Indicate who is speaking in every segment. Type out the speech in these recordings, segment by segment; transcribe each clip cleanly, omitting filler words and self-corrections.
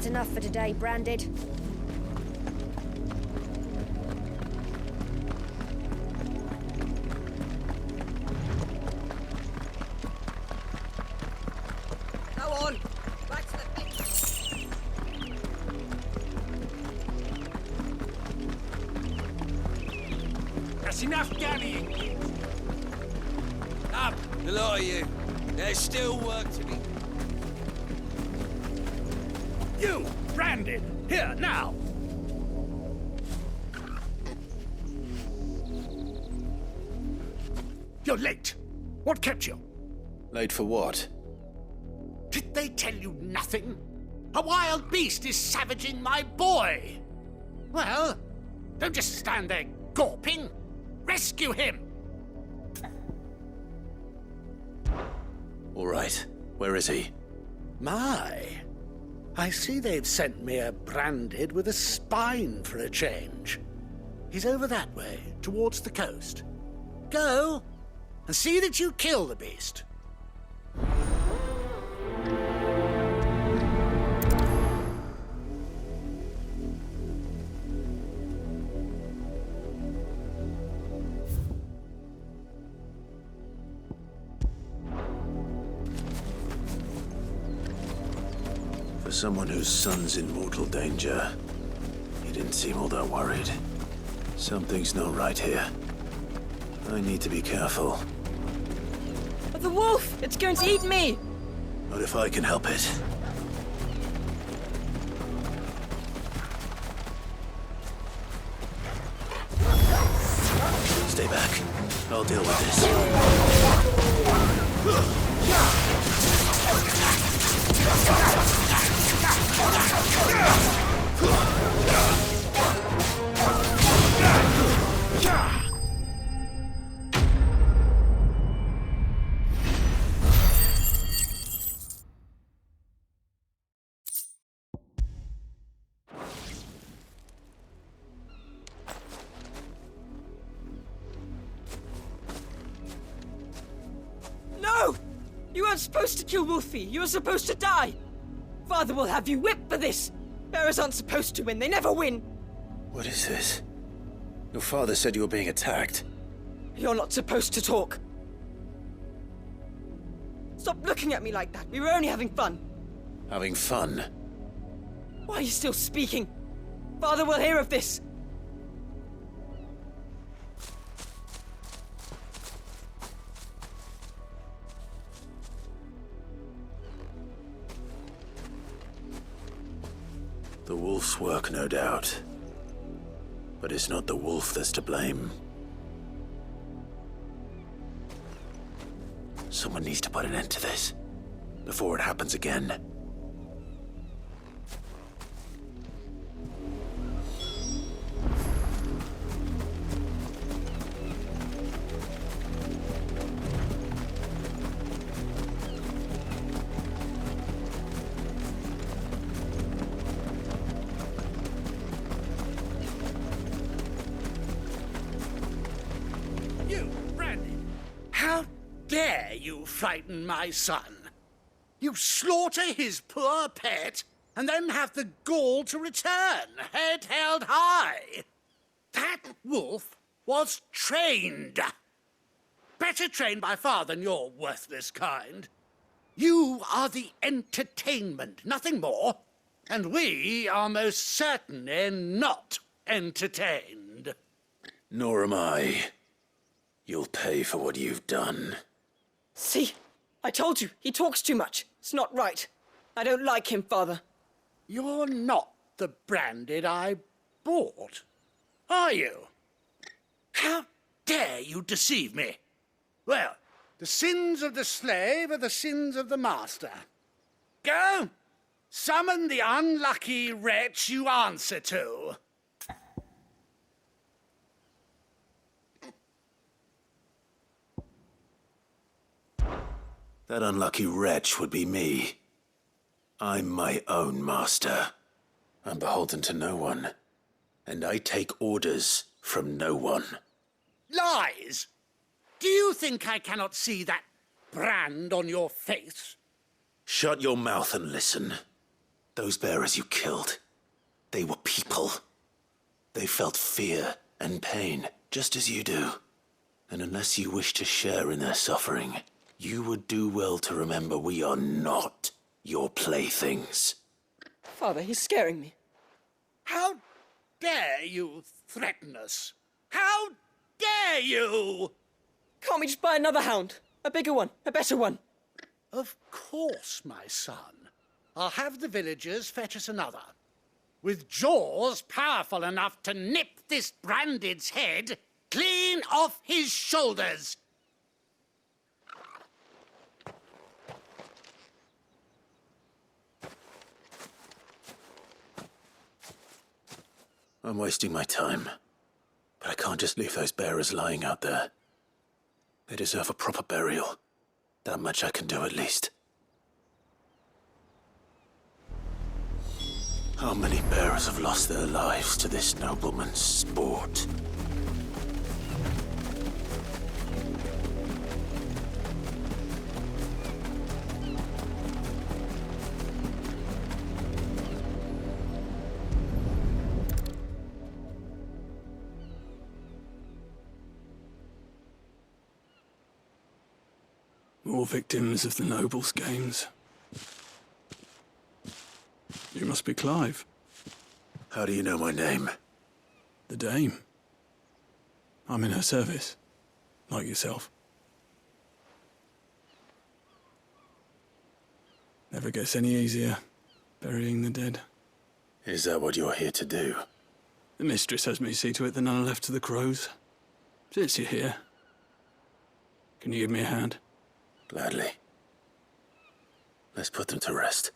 Speaker 1: That's enough for today, Branded.
Speaker 2: Go on! Back to the pit!
Speaker 3: That's enough damning! Up, the lot of you. There's still work to be...
Speaker 4: You! Branded! Here, now! You're late. What kept you?
Speaker 5: Late for what?
Speaker 4: Did they tell you nothing? A wild beast is savaging my boy! Well, don't just stand there gawping. Rescue him!
Speaker 5: All right. Where is he?
Speaker 4: My, I see they've sent me a Branded with a spine for a change. He's over that way, towards the coast. Go, and see that you kill the beast.
Speaker 5: For someone whose son's in mortal danger, he didn't seem all that worried. Something's not right here. I need to be careful.
Speaker 2: But the wolf! It's going to eat me!
Speaker 5: Not if I can help it. Stay back. I'll deal with this.
Speaker 2: No! You weren't supposed to kill Wolfie. You were supposed to die. Father will have you whipped for this. Bearers aren't supposed to win. They never win.
Speaker 5: What is this? Your father said you were being attacked.
Speaker 2: You're not supposed to talk. Stop looking at me like that. We were only having fun.
Speaker 5: Having fun?
Speaker 2: Why are you still speaking? Father will hear of this.
Speaker 5: The wolf's work, no doubt. But it's not the wolf that's to blame. Someone needs to put an end to this, before it happens again.
Speaker 4: You, Branded! How dare you frighten my son? You slaughter his poor pet, and then have the gall to return, head held high. That wolf was trained. Better trained by far than your worthless kind. You are the entertainment, nothing more. And we are most certainly not entertained.
Speaker 5: Nor am I. You'll pay for what you've done.
Speaker 2: See? I told you. He talks too much. It's not right. I don't like him, Father.
Speaker 4: You're not the Branded I bought, are you? How dare you deceive me? Well, the sins of the slave are the sins of the master. Go, summon the unlucky wretch you answer to.
Speaker 5: That unlucky wretch would be me. I'm my own master. I'm beholden to no one. And I take orders from no one.
Speaker 4: Lies! Do you think I cannot see that brand on your face?
Speaker 5: Shut your mouth and listen. Those bearers you killed, they were people. They felt fear and pain, just as you do. And unless you wish to share in their suffering, you would do well to remember we are not your playthings.
Speaker 2: Father, he's scaring me.
Speaker 4: How dare you threaten us? How dare you?
Speaker 2: Can't we just buy another hound? A bigger one, a better one.
Speaker 4: Of course, my son. I'll have the villagers fetch us another. With jaws powerful enough to nip this Branded's head clean off his shoulders.
Speaker 5: I'm wasting my time. But I can't just leave those bearers lying out there. They deserve a proper burial. That much I can do at least. How many bearers have lost their lives to this nobleman's sport?
Speaker 1: More victims of the nobles' games. You must be Clive.
Speaker 5: How do you know my name?
Speaker 1: The Dame. I'm in her service, like yourself. Never gets any easier, burying the dead.
Speaker 5: Is that what you're here to do?
Speaker 1: The mistress has me see to it that none are left to the crows. Since you're here, can you give me a hand?
Speaker 5: Gladly. Let's put them to rest.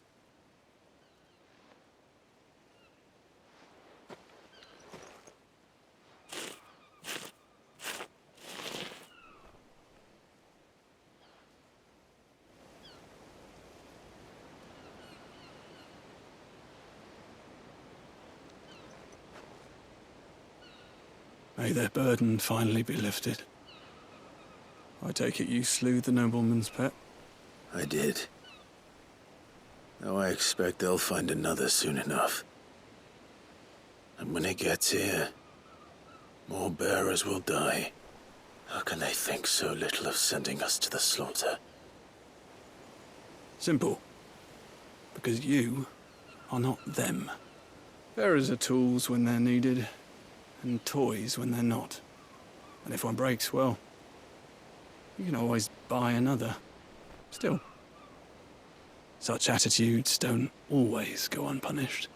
Speaker 1: May their burden finally be lifted. I take it you slew the nobleman's pet?
Speaker 5: I did. Now I expect they'll find another soon enough. And when it gets here, more bearers will die. How can they think so little of sending us to the slaughter?
Speaker 1: Simple. Because you are not them. Bearers are tools when they're needed, and toys when they're not. And if one breaks, well, you can always buy another. Still, such attitudes don't always go unpunished.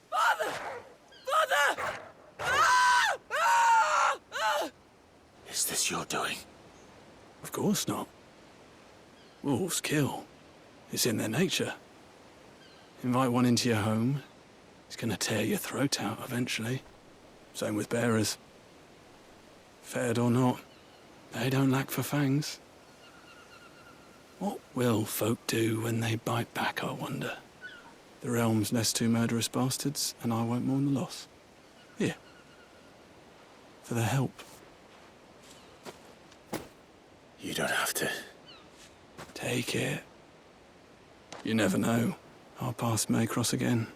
Speaker 2: Father! Father!
Speaker 5: Is this your doing?
Speaker 1: Of course not. Wolves kill. It's in their nature. Invite one into your home, he's gonna tear your throat out eventually. Same with bearers. Fed or not, they don't lack for fangs. What will folk do when they bite back, I wonder? The realm's nest two murderous bastards, and I won't mourn the loss. Here. For their help.
Speaker 5: You don't have to.
Speaker 1: Take it. You never know. Our paths may cross again.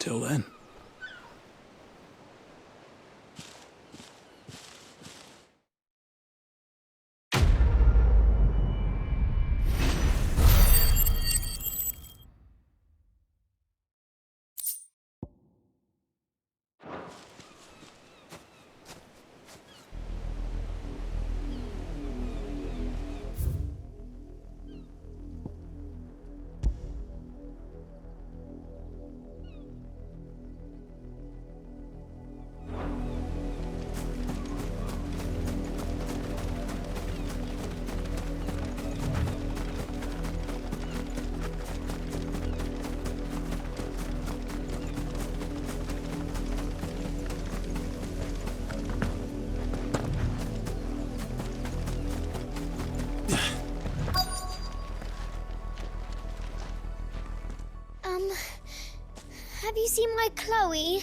Speaker 1: Till then.
Speaker 6: Have you seen my Chloe?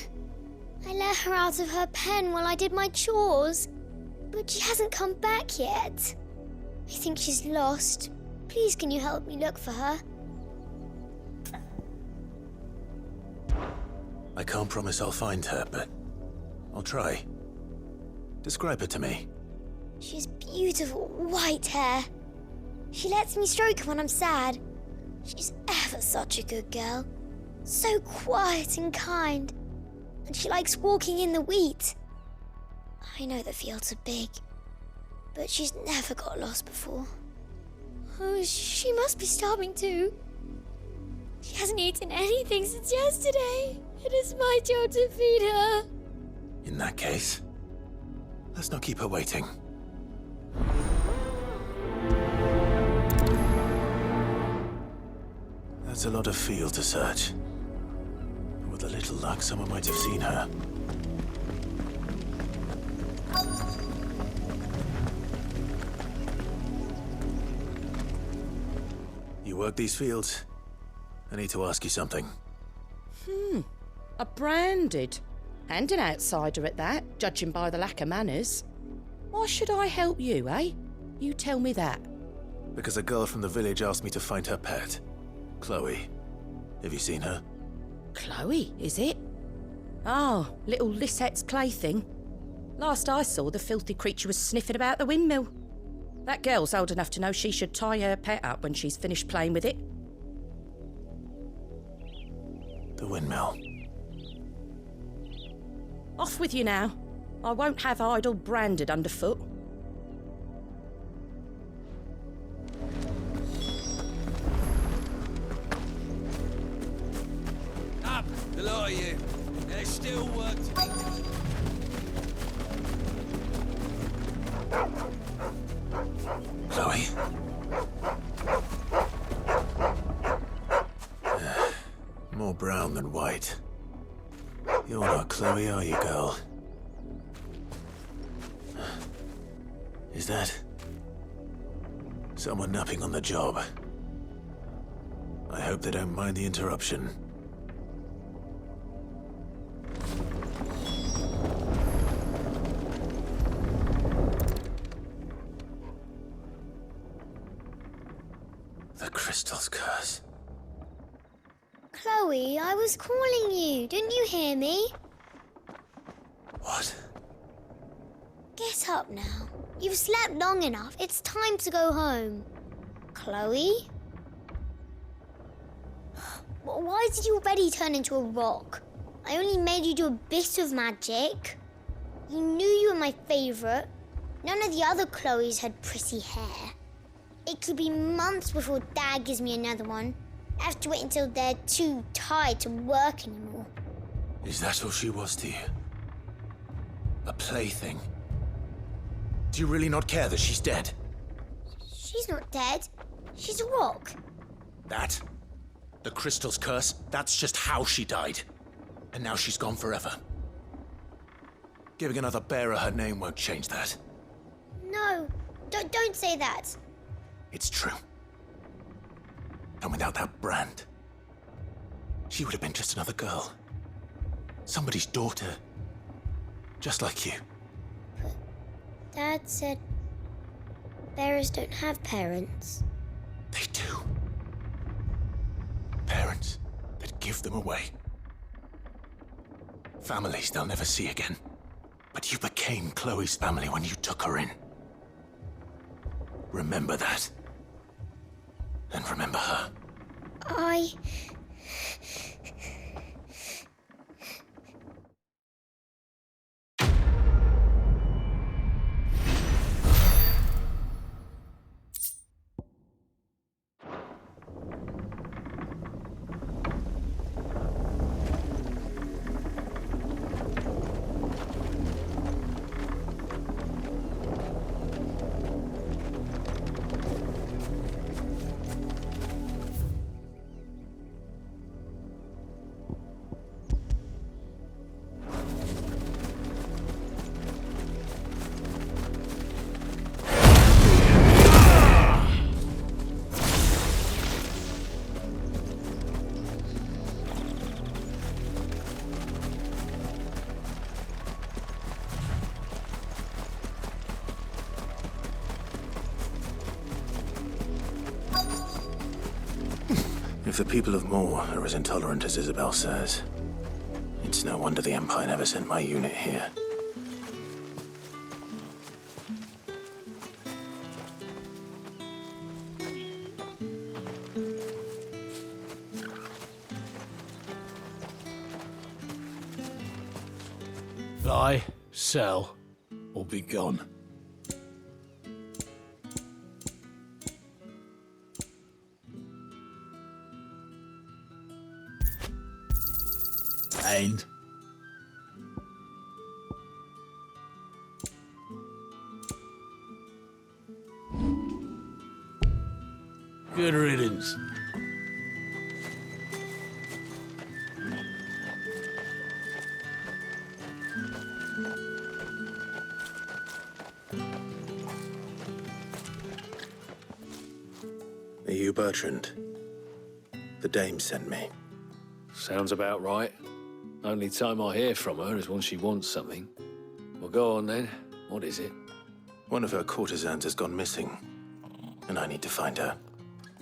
Speaker 6: I let her out of her pen while I did my chores. But she hasn't come back yet. I think she's lost. Please, can you help me look for her?
Speaker 5: I can't promise I'll find her, but I'll try. Describe her to me.
Speaker 6: She has beautiful white hair. She lets me stroke her when I'm sad. She's ever such a good girl. So quiet and kind. And she likes walking in the wheat. I know the fields are big, but she's never got lost before. Oh, she must be starving too. She hasn't eaten anything since yesterday. It is my job to feed her.
Speaker 5: In that case, let's not keep her waiting. That's a lot of field to search. With a little luck, someone might have seen her. You work these fields? I need to ask you something.
Speaker 7: A branded. And an outsider at that, judging by the lack of manners. Why should I help you, eh? You tell me that.
Speaker 5: Because a girl from the village asked me to find her pet, Chloe. Have you seen her?
Speaker 7: Chloe, is it? Oh, little Lisette's plaything. Last I saw, the filthy creature was sniffing about the windmill. That girl's old enough to know she should tie her pet up when she's finished playing with it.
Speaker 5: The windmill.
Speaker 7: Off with you now. I won't have idle branded underfoot.
Speaker 3: Up, the lot of you. There's still work to be done.
Speaker 5: Chloe? More brown than white. You're not Chloe, are you, girl? Is that someone napping on the job? I hope they don't mind the interruption. The crystal's curse.
Speaker 6: Chloe, I was calling you. Didn't you hear me?
Speaker 5: What?
Speaker 6: Get up now. You've slept long enough. It's time to go home. Chloe? Why did you already turn into a rock? I only made you do a bit of magic. You knew you were my favourite. None of the other Chloes had pretty hair. It could be months before Dad gives me another one. I have to wait until they're too tired to work anymore.
Speaker 5: Is that all she was to you? A plaything? Do you really not care that she's dead?
Speaker 6: She's not dead. She's a rock.
Speaker 5: That? The crystal's curse? That's just how she died. And now she's gone forever. Giving another bearer her name won't change that.
Speaker 6: No, don't say that.
Speaker 5: It's true. And without that brand, she would have been just another girl. Somebody's daughter. Just like you.
Speaker 6: But Dad said bearers don't have parents.
Speaker 5: They do. Parents that give them away. Families they'll never see again. But you became Chloe's family when you took her in. Remember that. And remember her. If the people of Moor are as intolerant as Isabel says, it's no wonder the Empire never sent my unit here.
Speaker 8: Buy, sell, or be gone. And good riddance.
Speaker 5: Are you Bertrand? The dame sent me.
Speaker 8: Sounds about right. Only time I hear from her is when she wants something. Well, go on then. What is it?
Speaker 5: One of her courtesans has gone missing, and I need to find her.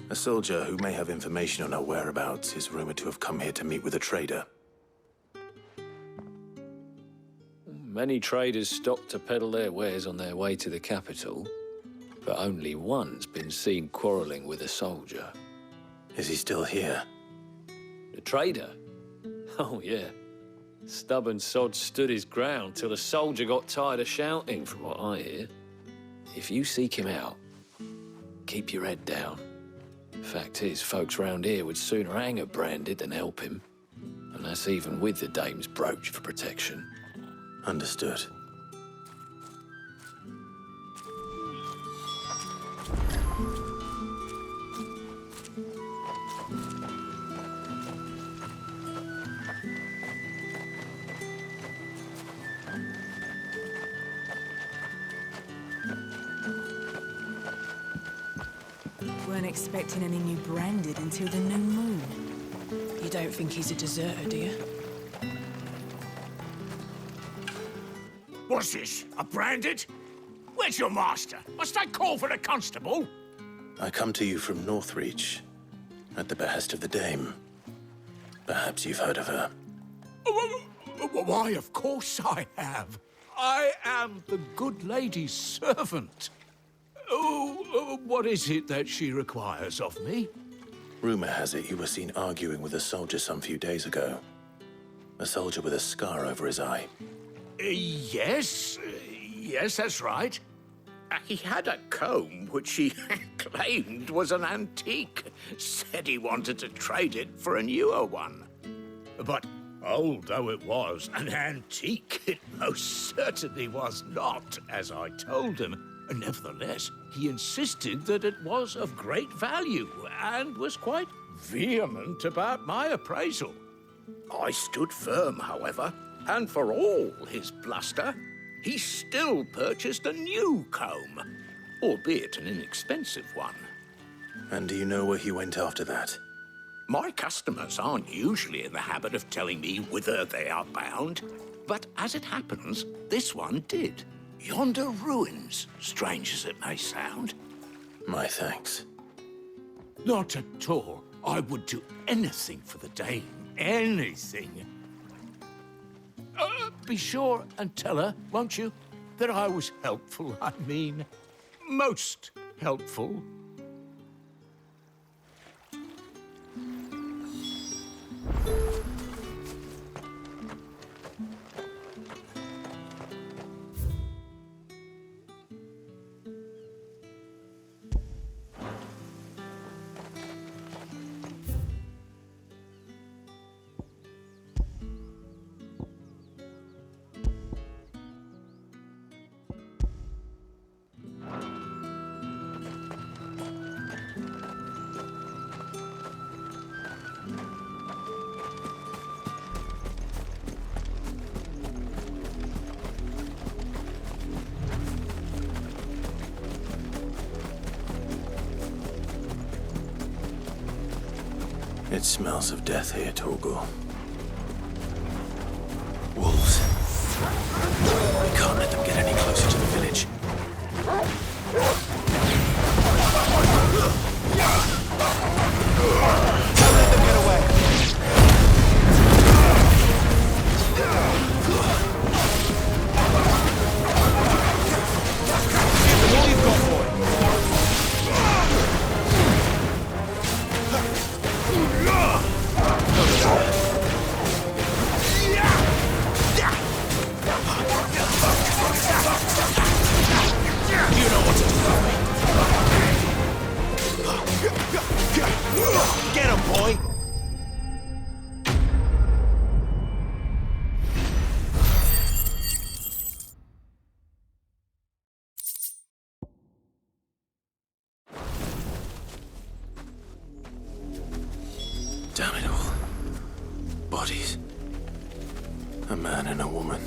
Speaker 5: A soldier who may have information on her whereabouts is rumored to have come here to meet with a trader.
Speaker 8: Many traders stop to peddle their wares on their way to the capital, but only one's been seen quarrelling with a soldier.
Speaker 5: Is he still here?
Speaker 8: The trader? Oh, yeah. Stubborn sod stood his ground till the soldier got tired of shouting, from what I hear. If you seek him out, keep your head down. Fact is, folks round here would sooner hang a branded than help him. And that's even with the dame's brooch for protection.
Speaker 5: Understood.
Speaker 9: Weren't expecting any new branded until the new moon. You don't think he's a deserter, do you?
Speaker 4: What's this? A branded? Where's your master? Must I call for the constable?
Speaker 5: I come to you from Northreach, at the behest of the dame. Perhaps you've heard of her.
Speaker 4: Why, of course I have. I am the good lady's servant. What is it that she requires of me?
Speaker 5: Rumor has it you were seen arguing with a soldier some few days ago. A soldier with a scar over his eye.
Speaker 4: Yes, that's right. He had a comb which he claimed was an antique. Said he wanted to trade it for a newer one. But old though it was, an antique it most certainly was not, as I told him. Nevertheless, he insisted that it was of great value and was quite vehement about my appraisal. I stood firm, however, and for all his bluster, he still purchased a new comb, albeit an inexpensive one.
Speaker 5: And do you know where he went after that?
Speaker 4: My customers aren't usually in the habit of telling me whither they are bound, but as it happens, this one did. Yonder ruins, strange as it may sound.
Speaker 5: My thanks.
Speaker 4: Not at all. I would do anything for the dame. Anything. Be sure and tell her, won't you, that I was helpful. I mean, most helpful.
Speaker 5: It smells of death here, Torgal. Wolves. We can't let them get any closer to the village. Damn it all. Bodies. A man and a woman.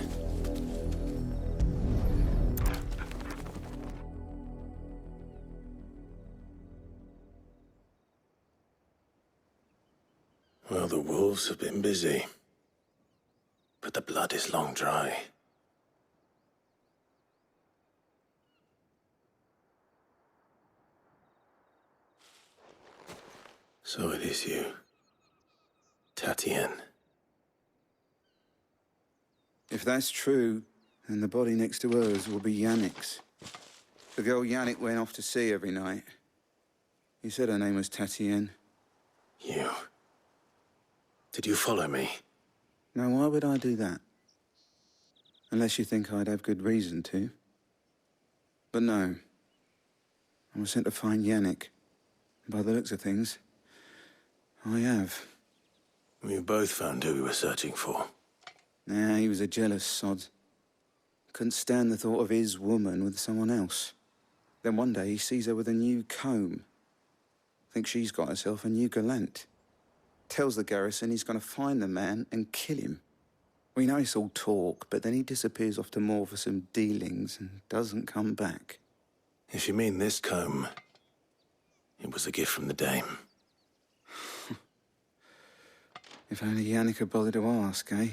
Speaker 5: Well, the wolves have been busy. But the blood is long dry. So it is you, Tatienne.
Speaker 10: If that's true, then the body next to hers will be Yannick's. The girl Yannick went off to see every night. You said her name was Tatienne.
Speaker 5: You. Did you follow me?
Speaker 10: Now, why would I do that? Unless you think I'd have good reason to. But no. I was sent to find Yannick. By the looks of things, I have.
Speaker 5: We both found who we were searching for.
Speaker 10: Nah, he was a jealous sod. Couldn't stand the thought of his woman with someone else. Then one day he sees her with a new comb. Thinks she's got herself a new gallant. Tells the garrison he's going to find the man and kill him. We know it's all talk, but then he disappears off to Moor for some dealings and doesn't come back.
Speaker 5: If you mean this comb, it was a gift from the dame.
Speaker 10: If only Yannick had bothered to ask, eh?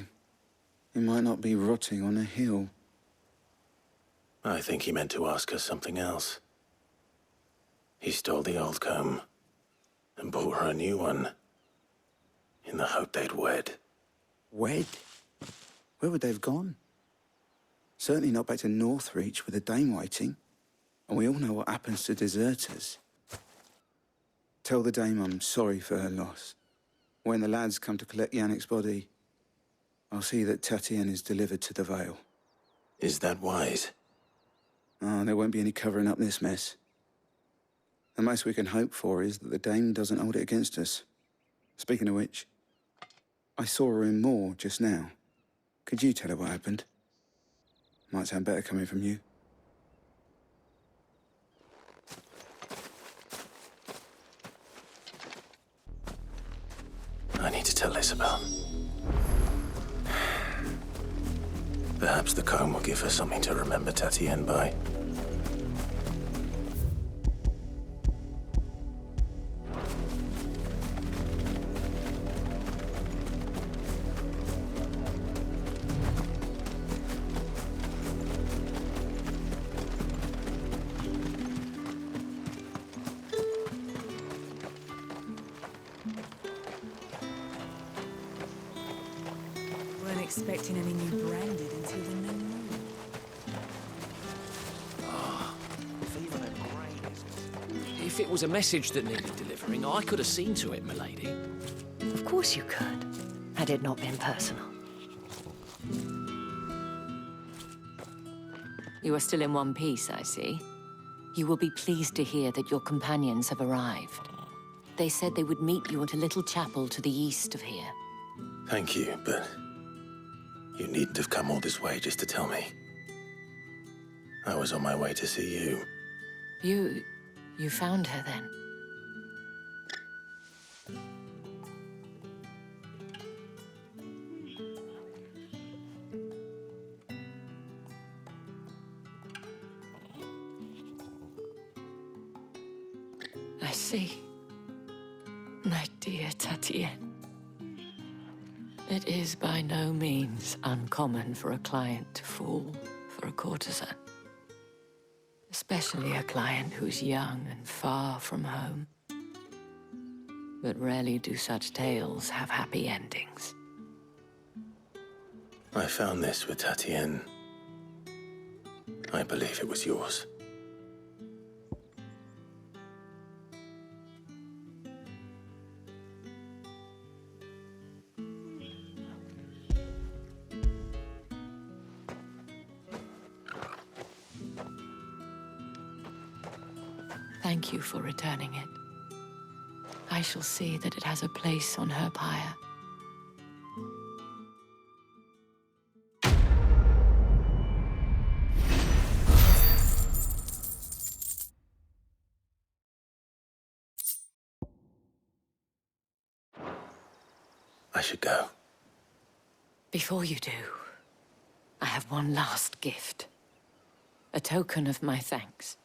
Speaker 10: He might not be rotting on a hill.
Speaker 5: I think he meant to ask her something else. He stole the old comb and bought her a new one in the hope they'd wed.
Speaker 10: Wed? Where would they have gone? Certainly not back to Northreach with a dame waiting. And we all know what happens to deserters. Tell the dame I'm sorry for her loss. When the lads come to collect Yannick's body, I'll see that Tatienne is delivered to the Vale.
Speaker 5: Is that wise?
Speaker 10: Oh, there won't be any covering up this mess. The most we can hope for is that the dame doesn't hold it against us. Speaking of which, I saw her in Moor just now. Could you tell her what happened? Might sound better coming from you.
Speaker 5: I need to tell Isabel. Perhaps the comb will give her something to remember Tatienne by.
Speaker 9: Weren't expecting any new branded until the new moon.
Speaker 8: If it was a message that needed delivering, I could have seen to it, milady.
Speaker 11: Of course you could, had it not been personal. You are still in one piece, I see. You will be pleased to hear that your companions have arrived. They said they would meet you at a little chapel to the east of here.
Speaker 5: Thank you, but you needn't have come all this way just to tell me. I was on my way to see you.
Speaker 11: You found her then? I see. My dear Tatienne. It is by no means uncommon for a client to fall for a courtesan. Especially a client who's young and far from home. But rarely do such tales have happy endings.
Speaker 5: I found this with Tatienne. I believe it was yours.
Speaker 11: Thank you for returning it. I shall see that it has a place on her pyre.
Speaker 5: I should go.
Speaker 11: Before you do, I have one last gift. A token of my thanks.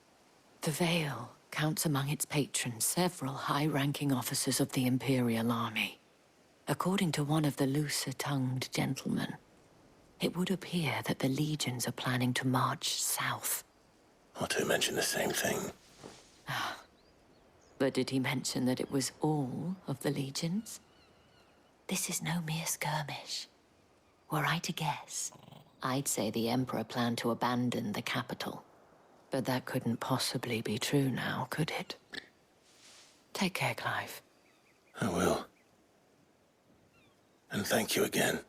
Speaker 11: The Vale counts among its patrons several high-ranking officers of the Imperial Army. According to one of the looser-tongued gentlemen, it would appear that the legions are planning to march south.
Speaker 5: Or to mention the same thing.
Speaker 11: But did he mention that it was all of the legions? This is no mere skirmish. Were I to guess, I'd say the Emperor planned to abandon the capital. But that couldn't possibly be true now, could it? Take care, Clive.
Speaker 5: I will. And thank you again.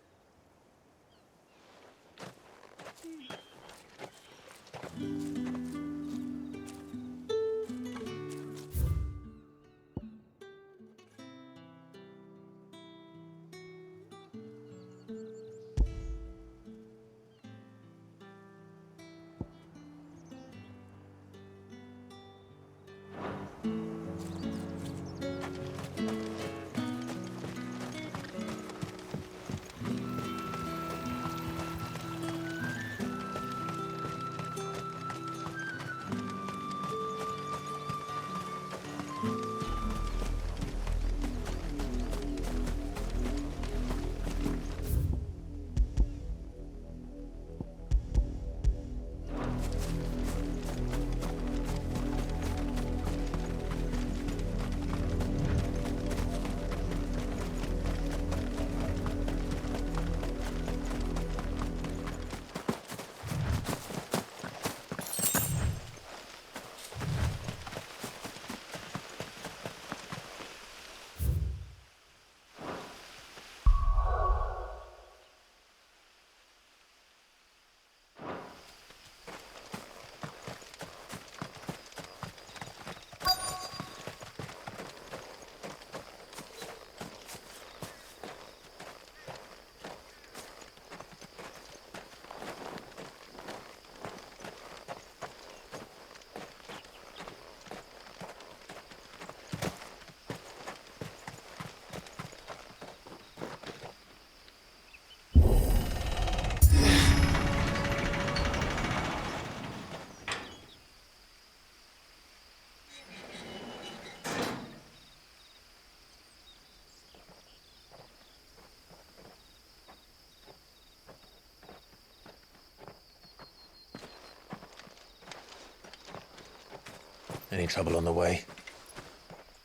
Speaker 5: Any trouble on the way?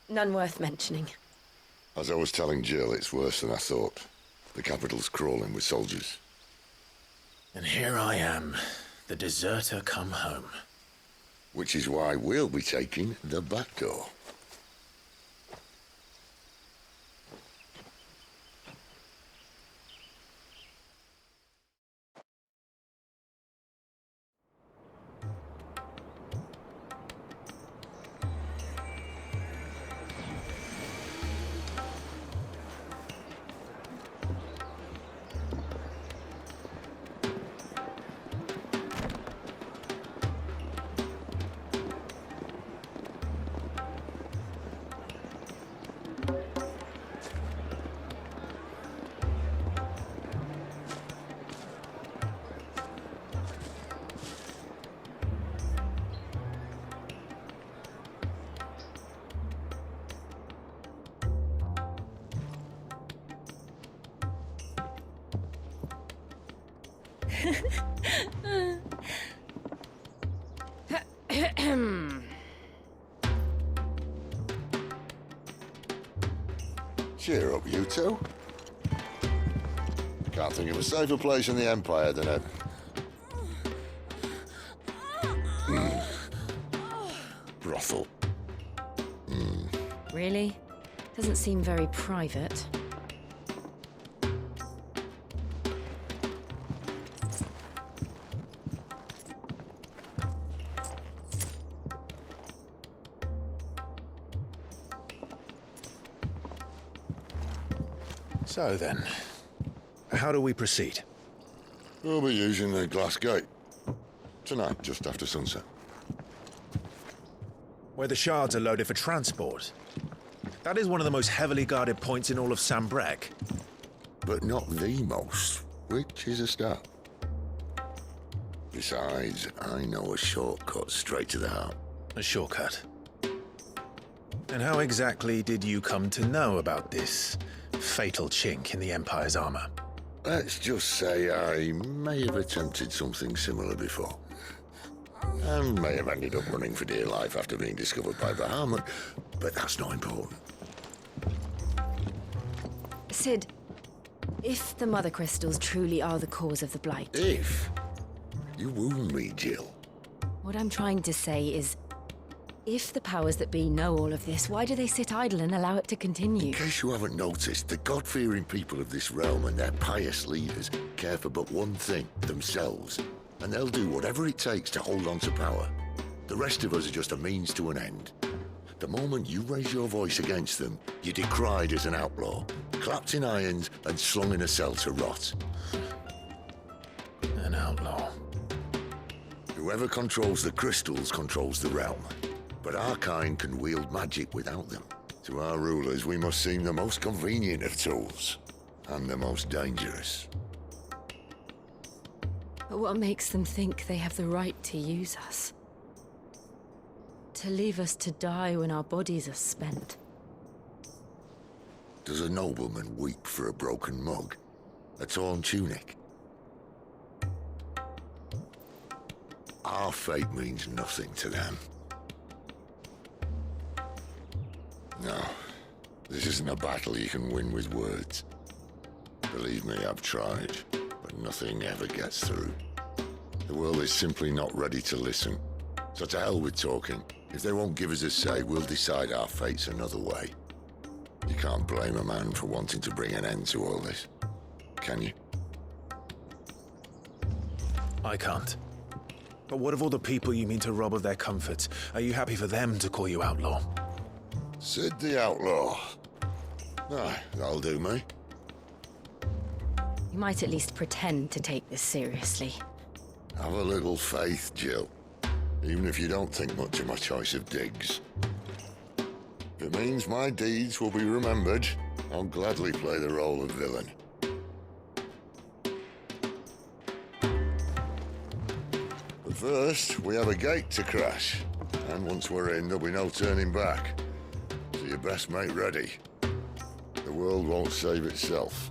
Speaker 12: None worth mentioning.
Speaker 13: As I was telling Jill, it's worse than I thought. The capital's crawling with soldiers.
Speaker 5: And here I am, the deserter come home.
Speaker 13: Which is why we'll be taking the back door. Cheer up, you two. Can't think of a safer place in the Empire than a... brothel.
Speaker 12: Really? Doesn't seem very private.
Speaker 5: So then, how do we proceed?
Speaker 13: We'll be using the glass gate. Tonight, just after sunset.
Speaker 14: Where the shards are loaded for transport. That is one of the most heavily guarded points in all of Sambrek.
Speaker 13: but not the most, which is a start. Besides, I know a shortcut straight to the heart.
Speaker 5: A shortcut? And how exactly did you come to know about this fatal chink in the Empire's armor?
Speaker 13: Let's just say I may have attempted something similar before. And may have ended up running for dear life after being discovered by Bahamut, but that's not important.
Speaker 12: Sid, if the Mother Crystals truly are the cause of the Blight...
Speaker 13: If? You wound me, Jill.
Speaker 12: What I'm trying to say is, if the powers that be know all of this, why do they sit idle and allow it to continue?
Speaker 13: In case you haven't noticed, the God-fearing people of this realm and their pious leaders care for but one thing, themselves. And they'll do whatever it takes to hold on to power. The rest of us are just a means to an end. The moment you raise your voice against them, you're decried as an outlaw, clapped in irons and slung in a cell to rot.
Speaker 5: An outlaw.
Speaker 13: Whoever controls the crystals controls the realm. But our kind can wield magic without them. To our rulers, we must seem the most convenient of tools, and the most dangerous.
Speaker 12: But what makes them think they have the right to use us? To leave us to die when our bodies are spent?
Speaker 13: Does a nobleman weep for a broken mug? A torn tunic? Our fate means nothing to them. No, this isn't a battle you can win with words. Believe me, I've tried, but nothing ever gets through. The world is simply not ready to listen. So to hell with talking. If they won't give us a say, we'll decide our fates another way. You can't blame a man for wanting to bring an end to all this, can you?
Speaker 5: I can't. But what of all the people you mean to rob of their comforts? Are you happy for them to call you outlaw?
Speaker 13: Sid the Outlaw. Aye, that'll do me.
Speaker 12: You might at least pretend to take this seriously.
Speaker 13: Have a little faith, Jill. Even if you don't think much of my choice of digs. If it means my deeds will be remembered, I'll gladly play the role of villain. But first, we have a gate to crash. And once we're in, there'll be no turning back. So you best make ready. The world won't save itself.